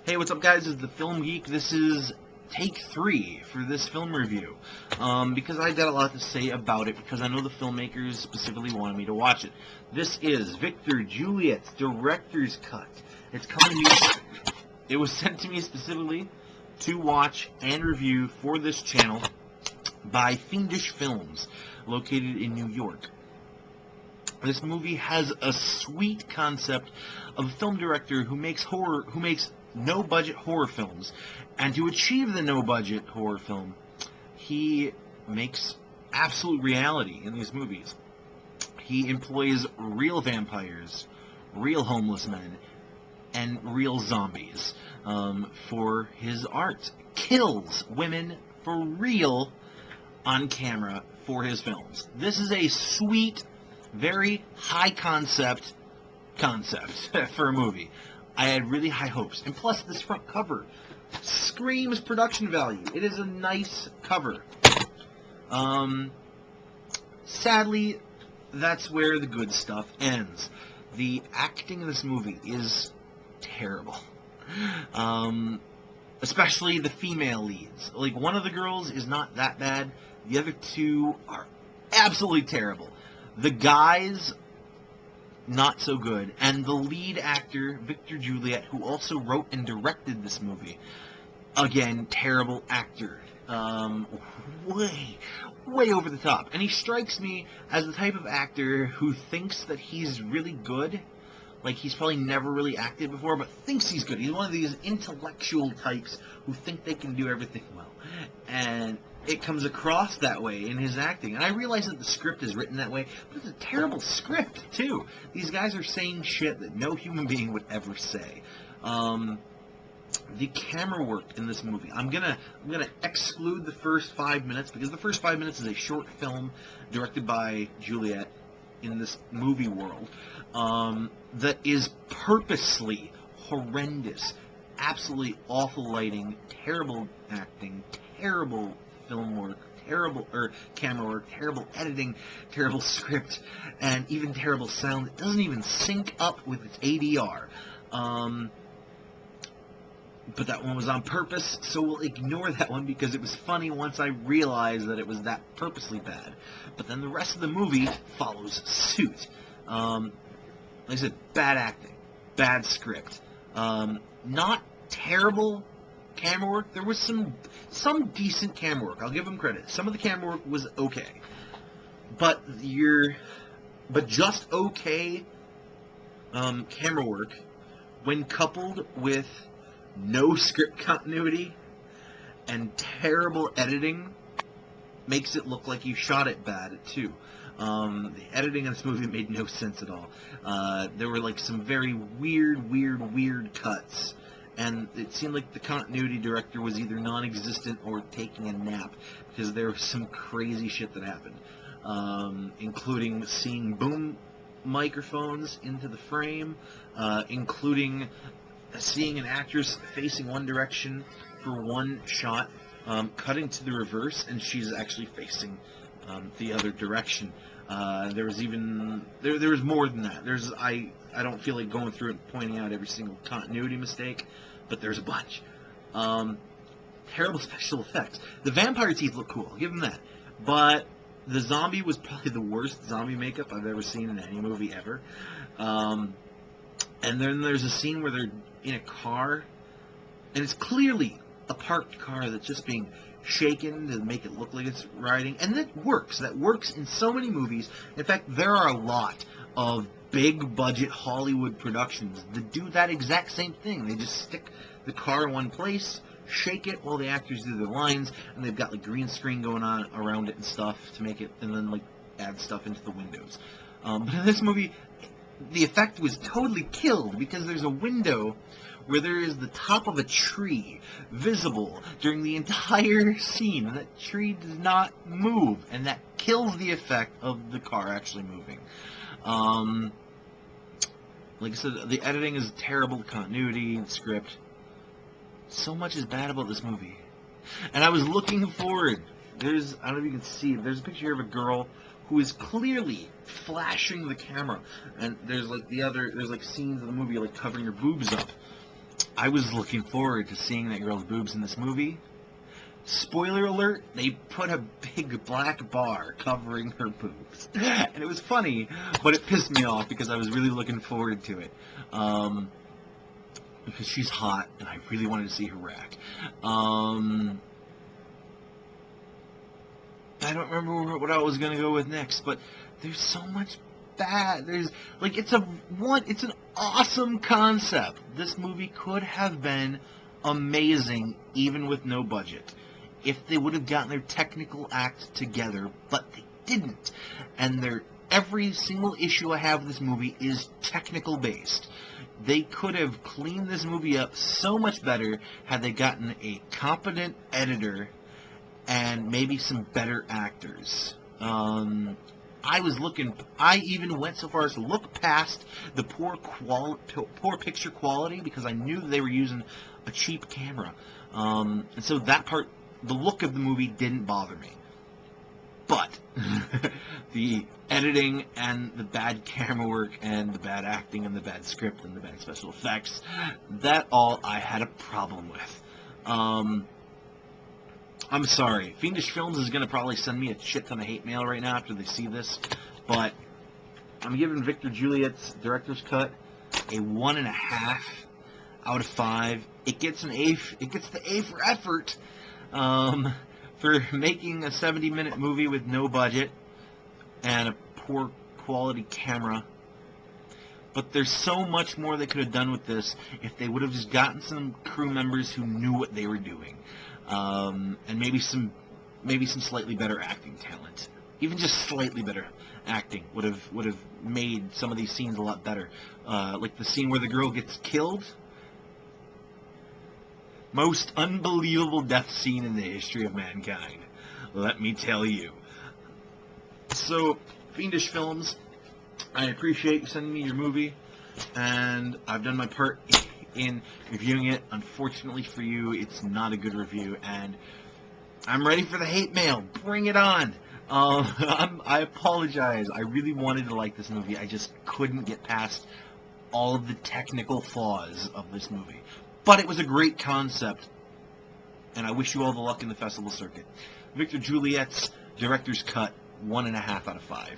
Hey, what's up, guys? It's the Film Geek. This is take 3 for this film review. Because I got a lot to say about it, because I know the filmmakers specifically wanted me to watch it. This is Victor Juliet's director's cut. It's coming to you. It was sent to me specifically to watch and review for this channel by Fiendish Films, located in New York. This movie has a sweet concept of a film director who makes no-budget horror films, and to achieve the no-budget horror film, he makes absolute reality in these movies. He employs real vampires, real homeless men, and real zombies for his art. Kills women for real on camera for his films. This is a sweet, very high concept for a movie. I had really high hopes, and plus this front cover screams production value. It is a nice cover. Sadly, that's where the good stuff ends. The acting in this movie is terrible. Especially the female leads. Like, one of the girls is not that bad. The other two are absolutely terrible. The guys, not so good. And the lead actor, Victor Juliet, who also wrote and directed this movie, again, terrible actor. Way over the top. And he strikes me as the type of actor who thinks that he's really good. Like, he's probably never really acted before, but thinks he's good. He's one of these intellectual types who think they can do everything well. And it comes across that way in his acting. And I realize that the script is written that way, but it's a terrible script, too. These guys are saying shit that no human being would ever say. The camera work in this movie, I'm gonna exclude the first 5 minutes, because the first 5 minutes is a short film directed by Juliet in this movie world, that is purposely horrendous, absolutely awful lighting, terrible acting, terrible film work, terrible camera work, terrible editing, terrible script, and even terrible sound. It doesn't even sync up with its ADR. But that one was on purpose, so we'll ignore that one because it was funny once I realized that it was that purposely bad. But then the rest of the movie follows suit. Like I said, bad acting, bad script, not terrible camera work. There was some decent camera work. I'll give them credit. Some of the camera work was okay, but just okay camera work, when coupled with no script continuity and terrible editing, makes it look like you shot it bad too. The editing in this movie made no sense at all. There were like some very weird cuts, and it seemed like the continuity director was either non-existent or taking a nap, because there was some crazy shit that happened, including seeing boom microphones into the frame, including seeing an actress facing one direction for one shot, cutting to the reverse, and she's actually facing the other direction. There was even there was more than that. I don't feel like going through it and pointing out every single continuity mistake, but there's a bunch. Terrible special effects. The vampire teeth look cool, I'll give them that. But the zombie was probably the worst zombie makeup I've ever seen in any movie ever. And then there's a scene where they're in a car, and it's clearly a parked car that's just being shaken to make it look like it's riding, and that works. That works in so many movies. In fact, there are a lot of big-budget Hollywood productions that do that exact same thing. They just stick the car in one place, shake it while the actors do their lines, and they've got like green screen going on around it and stuff to make it, and then like add stuff into the windows. But in this movie, the effect was totally killed because there's a window where there is the top of a tree visible during the entire scene, and that tree does not move, and that kills the effect of the car actually moving. Like I said, the editing is terrible, the continuity, the script. So much is bad about this movie. And I was looking forward. I don't know if you can see, there's a picture here of a girl who is clearly flashing the camera, and there's like scenes of the movie like covering her boobs up. I was looking forward to seeing that girl's boobs in this movie. Spoiler alert, they put a big black bar covering her boobs. And it was funny, but it pissed me off because I was really looking forward to it. Because she's hot, and I really wanted to see her rack. I don't remember what I was going to go with next, but there's so much bad. It's an awesome concept. This movie could have been amazing even with no budget if they would have gotten their technical act together, but they didn't. And every single issue I have with this movie is technical based. They could have cleaned this movie up so much better had they gotten a competent editor and maybe some better actors. I even went so far as to look past the poor picture quality because I knew that they were using a cheap camera. And so that part, the look of the movie didn't bother me. But the editing and the bad camera work and the bad acting and the bad script and the bad special effects, that all I had a problem with. I'm sorry. Fiendish Films is going to probably send me a shit ton of hate mail right now after they see this, but I'm giving Victor Juliet's director's cut a 1.5 out of 5. It gets an A. It gets the A for effort for making a 70-minute movie with no budget and a poor quality camera. But there's so much more they could have done with this if they would have just gotten some crew members who knew what they were doing. And maybe some slightly better acting talent. Even just slightly better acting would have made some of these scenes a lot better. Like the scene where the girl gets killed. Most unbelievable death scene in the history of mankind. Let me tell you. So, Fiendish Films, I appreciate you sending me your movie, and I've done my part in reviewing it. Unfortunately for you, it's not a good review, and I'm ready for the hate mail. Bring it on. I apologize. I really wanted to like this movie. I just couldn't get past all of the technical flaws of this movie. But it was a great concept, and I wish you all the luck in the festival circuit. Victor Juliet's director's cut, 1.5 out of 5.